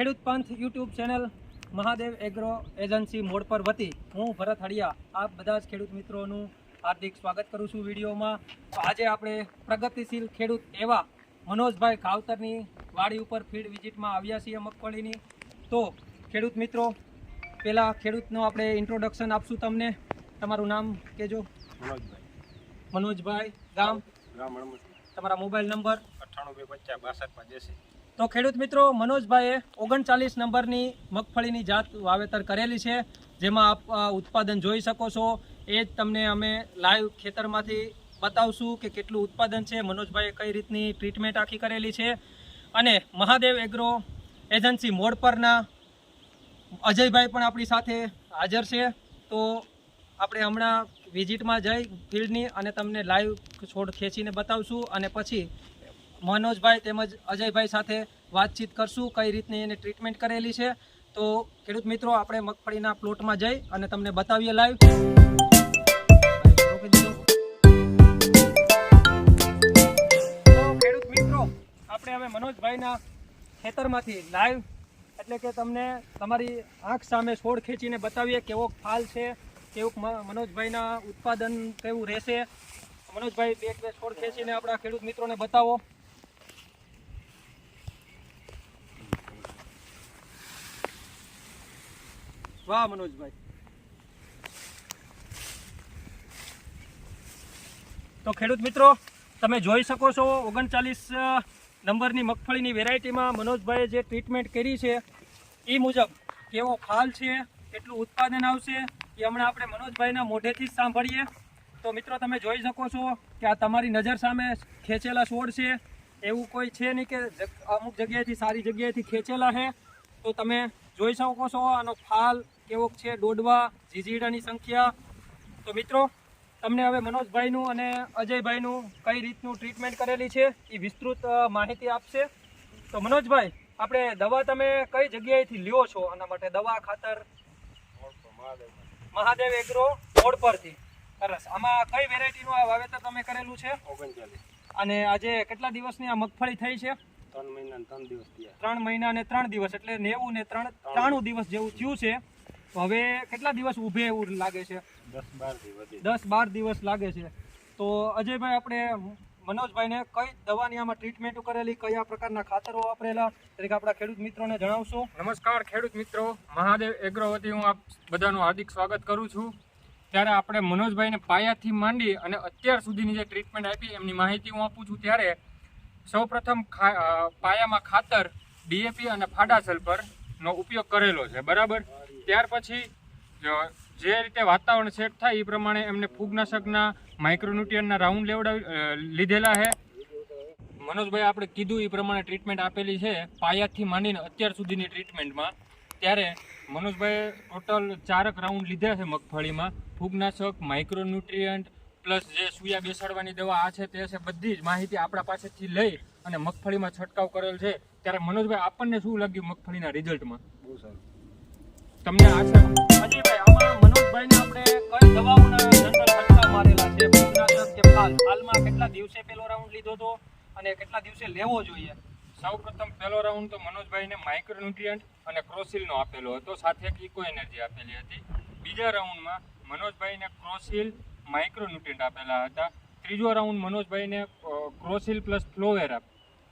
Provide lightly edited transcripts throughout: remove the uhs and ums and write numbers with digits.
ખેડૂત પંથ YouTube channel Mahadev agro agency mode પર વતી હું ભરત હડિયા આપ બધા જ ખેડૂત મિત્રોનું હાર્દિક સ્વાગત કરું છું વિડીયોમાં. તો આજે આપણે પ્રગતિશીલ ખેડૂત એવા મનોજભાઈ ખાવતરની વાડી ઉપર ફિલ્ડ વિઝિટમાં આવ્યા છીએ મગફળીની. તો ખેડૂત મિત્રો પહેલાં ખેડૂતનું આપણે ઇન્ટ્રોડક્શન આપશું તમને. તમારું નામ કહેજો. મનોજભાઈ ગામ તમારા મોબાઈલ નંબર 9825526280. તો ખેડૂત મિત્રો મનોજભાઈએ 39 નંબરની મગફળીની જાત વાવેતર કરેલી છે, જેમાં આપ ઉત્પાદન જોઈ શકો છો. એ જ તમને અમે લાઈવ ખેતરમાંથી બતાવશું કે કેટલું ઉત્પાદન છે, મનોજભાઈએ કઈ રીતની ટ્રીટમેન્ટ આખી કરેલી છે. અને મહાદેવ એગ્રો એજન્સી મોડ પરના અજયભાઈ પણ આપણી સાથે હાજર છે. તો આપણે હમણાં વિઝિટમાં જઈ ફિલ્ડની અને તમને લાઈવ છોડ ખેંચીને બતાવશું અને પછી મનોજભાઈ તેમજ અજયભાઈ સાથે વાતચીત કરશું કઈ રીતની એને ટ્રીટમેન્ટ કરેલી છે. તો ખેડૂત મિત્રો આપણે મગફળીના પ્લોટમાં જઈ અને તમને બતાવીએ લાઈવ. તો ખેડૂત મિત્રો આપણે હવે મનોજભાઈના ખેતરમાંથી લાઈવ એટલે કે તમને તમારી આંખ સામે છોડ ખેંચીને બતાવીએ કેવો ફાલ છે, કેવું મનોજભાઈના ઉત્પાદન કેવું રહેશે. મનોજભાઈ બે છોડ ખેંચીને આપણા ખેડૂત મિત્રોને બતાવો. વાહ મનોજભાઈ. તો ખેડૂત મિત્રો તમે જોઈ શકો છો 39 નંબરની મગફળીની વેરાયટીમાં મનોજભાઈએ જે ટ્રીટમેન્ટ કરી છે એ મુજબ કેવો ફાલ છે, કેટલું ઉત્પાદન આવશે એ હમણાં આપણે મનોજભાઈના મોઢેથી જ સાંભળીએ. તો મિત્રો તમે જોઈ શકો છો કે આ તમારી નજર સામે ખેંચેલા છોડ છે, એવું કોઈ છે નહીં કે અમુક જગ્યાએથી સારી જગ્યાએથી ખેંચેલા છે. તો તમે જોઈ શકો છો આનો ફાલ કેવો છે, ડોડવા, જીજીડાની સંખ્યા. તો મિત્રો તમને હવે મનોજભાઈનું અને અજયભાઈનું કઈ રીતનું ટ્રીટમેન્ટ કરેલી છે એ વિસ્તૃત માહિતી આપશે. તો મનોજભાઈ આપણે દવા તમે કઈ જગ્યાએથી લ્યો છો આના માટે? દવા ખાતર મહાદેવ એગ્રો મોડ પરથી. સરસ. આમાં કઈ વેરાયટીનું આ વાવેતર તમે કરેલું છે? 39. અને આજે કેટલા દિવસની આ મગફળી થઈ છે? 3 મહિના અને 3 દિવસ થયા. 3 મહિના અને 3 દિવસ એટલે 90 ને 93 દિવસ જેવું થયું છે. તો હવે કેટલા દિવસ ઊભે એવું લાગે છે? 10-12 દિવસ લાગે છે. તો અજયભાઈ આપણે મનોજભાઈને કઈ દવાની આમાં ટ્રીટમેન્ટ કરેલી, કયા પ્રકારના ખાતરો વાપરેલા તરીકે આપણા ખેડૂત મિત્રોને જણાવશો. નમસ્કાર ખેડૂત મિત્રો, મહાદેવ એગ્રો વતી હું આપ બધાનું હાર્દિક સ્વાગત કરું છું. ત્યારે આપણે મનોજભાઈને પાયાથી માંડી અને અત્યાર સુધીની જે ટ્રીટમેન્ટ આપી એમની માહિતી હું આપું છું. ત્યારે સૌપ્રથમ પાયામાં ખાતર ડીએપી અને ફાડા સલ્ફરનો ઉપયોગ કરેલો છે, બરાબર. ત્યાર પછી જે રીતે વાતાવરણ સેટ થાય એ પ્રમાણે એમને ફૂગનાશકના માઇક્રોન્યુટ્રિયન્ટના રાઉન્ડ લીધેલા છે. મનોજભાઈ આપણે કીધું એ પ્રમાણે ટ્રીટમેન્ટ આપેલી છે પાયાથી માંડીને અત્યાર સુધીની ટ્રીટમેન્ટમાં. ત્યારે મનોજભાઈએ ટોટલ 4 રાઉન્ડ લીધા છે મગફળીમાં. ફૂગનાશક, માઇક્રોન્યુટ્રિયન્ટ પ્લસ જે સૂયા બેસાડવાની દવા આ છે તે છે, બધી જ માહિતી આપણા પાસેથી લઈ અને મગફળીમાં છંટકાવ કરેલ છે. ત્યારે મનોજભાઈ આપણને શું લાગ્યું મગફળીના રિઝલ્ટમાં? બહુ સારું. તમને આ છે અજયભાઈ આમાં મનોજભાઈને આપણે કઈ દવાઓના જનરલ છંટકાવ મારેલા છે? ફૂગનાશક કે હાલમાં કેટલા દિવસે પેલો રાઉન્ડ લીધો હતો અને કેટલા દિવસે લેવો જોઈએ? સૌપ્રથમ પહેલો રાઉન્ડ તો મનોજભાઈને માઇક્રોન્યુટ્રિયન્ટ અને ક્રોસિલનો આપેલો હતો, સાથે એક ઇકો એનર્જી આપેલી હતી. બીજા રાઉન્ડમાં મનોજભાઈને ક્રોસિલ, માઇક્રોન્યુટ્રિયન્ટ આપેલા હતા. ત્રીજો રાઉન્ડ મનોજભાઈને ક્રોસિલ પ્લસ ફ્લોવેરા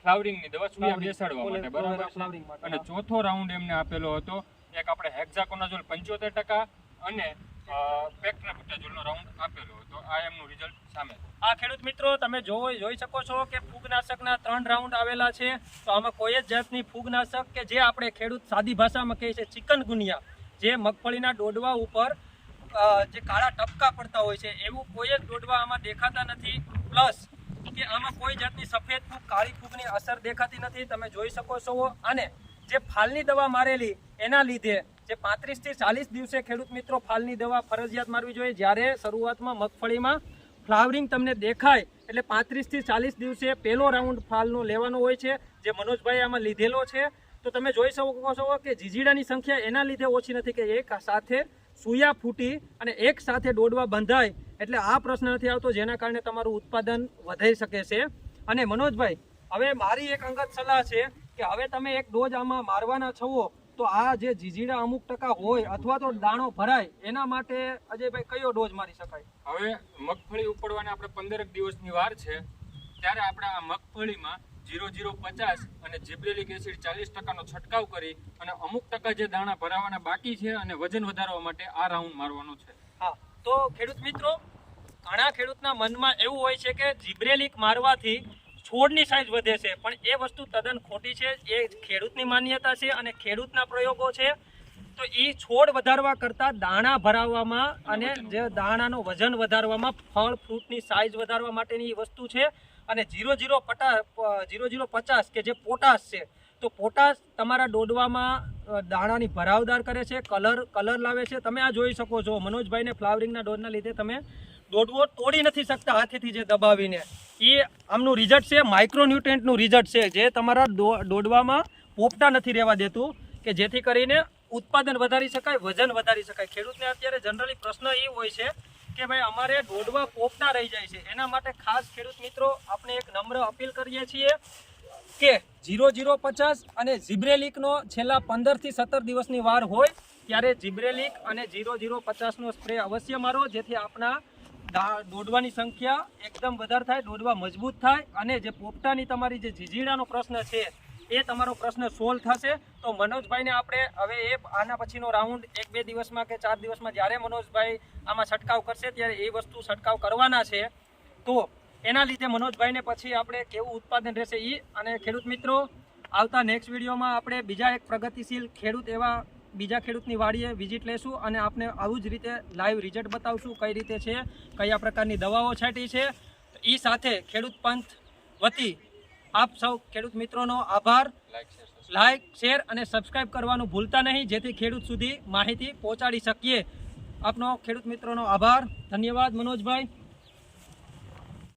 ફ્લાવરિંગની દવા સૂયા બેસાડવા માટે, બરાબર. અને ચોથો રાઉન્ડ એમને આપેલો હતો એક આપણે હેક્ઝાકોનાઝોલ 75% અને પેક્ટ્રાબુટાઝોલનો રાઉન્ડ આપેલો હતો. આ એમનું રિઝલ્ટ સામે. આ ખેડૂત મિત્રો તમે જોઈ શકો છો કે ફૂગનાશકના 3 રાઉન્ડ આવેલા છે. તો આમાં કોઈ જ જાતની ફૂગનાશક કે જે આપણે ખેડૂત સાદી ભાષામાં કહીએ છીએ ચિકનગુનિયા, જે મગફળીના ડોડવા ઉપર જે કાળા ટપકા પડતા હોય છે, એવું કોઈ જ ડોડવા આમાં દેખાતા નથી. પ્લસ કે આમાં કોઈ જાતની સફેદ ફૂગ, કાળી ફૂગની અસર દેખાતી નથી, તમે જોઈ શકો છો. અને જે ફાલની દવા મારેલી એના લીધે જે 35 થી 40 દિવસે ખેડૂત મિત્રો ફાલની દવા ફરજિયાત મારવી જોઈએ. જ્યારે શરૂઆતમાં મગફળીમાં ફ્લાવરિંગ તમને દેખાય એટલે 35 થી 40 દિવસે પહેલો રાઉન્ડ ફાલનો લેવાનો હોય છે, જે મનોજભાઈ આમાં લીધેલો છે. તો તમે જોઈ શકો છો કે જીજીડાની સંખ્યા એના લીધે ઓછી નથી કે એક સાથે સૂયા ફૂટી અને એક સાથે ડોડવા બંધાય એટલે આ પ્રશ્ન નથી આવતો, જેના કારણે તમારું ઉત્પાદન વધી શકે છે. અને મનોજભાઈ હવે મારી એક અંગત સલાહ છે કે હવે તમે એક ડોઝ આમાં મારવાના છો તો આ જે જીજીડા અમુક ટકા હોય અથવા તો દાણો ભરાય એના માટે અજયભાઈ કયો ડોઝ મારી શકાય? હવે મગફળી ઉપડવાને આપણે 15 દિવસની વાર છે, ત્યારે આપણે આ મગફળીમાં 0050 અને જીબ્રેલિક એસિડ 40% છંટકાવ કરી અને અમુક ટકા જે દાણા ભરાવાના બાકી છે અને વજન વધારવા માટે આ રાઉન્ડ મારવાનો છે. હા, તો ખેડૂત મિત્રો, ઘણા ખેડૂતના મનમાં એવું હોય છે કે જીબ્રેલિક મારવાથી છોડની સાઈઝ વધે છે, પણ એ વસ્તુ તદ્દન ખોટી છે. એ ખેડૂતની માન્યતા છે અને ખેડૂતના પ્રયોગો છે. તો એ છોડ વધારવા કરતાં દાણા ભરાવવામાં અને જે દાણાનું વજન વધારવામાં, ફળ ફ્રૂટની સાઈઝ વધારવા માટેની વસ્તુ છે. અને 0050 કે જે પોટાશ છે, તો પોટાશ તમારા ડોડવામાં દાણાની ભરાવદાર કરે છે, કલર લાવે છે. તમે આ જોઈ શકો છો, મનોજભાઈને ફ્લાવરિંગના ડોઝના લીધે તમે ડોડવો તોડી નથી શકતા હાથેથી જે દબાવીને. એ આમનું રિઝલ્ટ છે, માઇક્રોન્યુટ્રન્ટનું રિઝલ્ટ છે, જે તમારા ડોડવામાં પોપટા નથી રહેવા દેતું, કે જેથી કરીને ઉત્પાદન વધારી શકાય, વજન વધારી શકાય. ખેડૂતને અત્યારે જનરલી પ્રશ્ન એ હોય છે કે ભાઈ અમારે ડોડવા પોપટા રહી જાય છે. એના માટે ખાસ ખેડૂત મિત્રો આપણે એક નમ્ર અપીલ કરીએ છીએ કે 0050 અને જીબ્રેલિકનો છેલ્લા 15 થી 17 દિવસની વાર હોય ત્યારે જીબ્રેલિક અને 0050નો સ્પ્રે અવશ્ય મારો, જેથી આપણા દોડવાની સંખ્યા એકદમ વધારે થાય, દોડવા મજબૂત થાય અને જે પોપટાની તમારી જે જીજીડાનો પ્રશ્ન છે એ તમારો પ્રશ્ન સોલ્વ થશે. તો મનોજભાઈને આપણે હવે આના પછીનો રાઉન્ડ 1-2 દિવસમાં કે 4 દિવસમાં જ્યારે મનોજભાઈ આમાં છંટકાવ કરશે ત્યારે એ વસ્તુ છંટકાવ કરવાના છે. તો એના લીધે મનોજભાઈને પછી આપણે કેવું ઉત્પાદન રહેશે એ. અને ખેડૂત મિત્રો, આવતા નેક્સ્ટ વિડીયોમાં આપણે બીજા એક પ્રગતિશીલ ખેડૂત એવા બીજા ખેડૂતની વાડીએ વિઝિટ લેશું અને આપને આવું જ રીતે લાઈવ રિઝલ્ટ બતાવશું, કઈ રીતે છે, કયા પ્રકારની દવાઓ છાંટી છે. એ સાથે ખેડૂત પંથ વતી આપ સૌ ખેડૂત મિત્રોનો આભાર. લાઈક, શેર અને સબસ્ક્રાઇબ કરવાનું ભૂલતા નહીં, જેથી ખેડૂત સુધી માહિતી પહોંચાડી શકીએ. આપનો ખેડૂત મિત્રોનો આભાર. ધન્યવાદ મનોજભાઈ.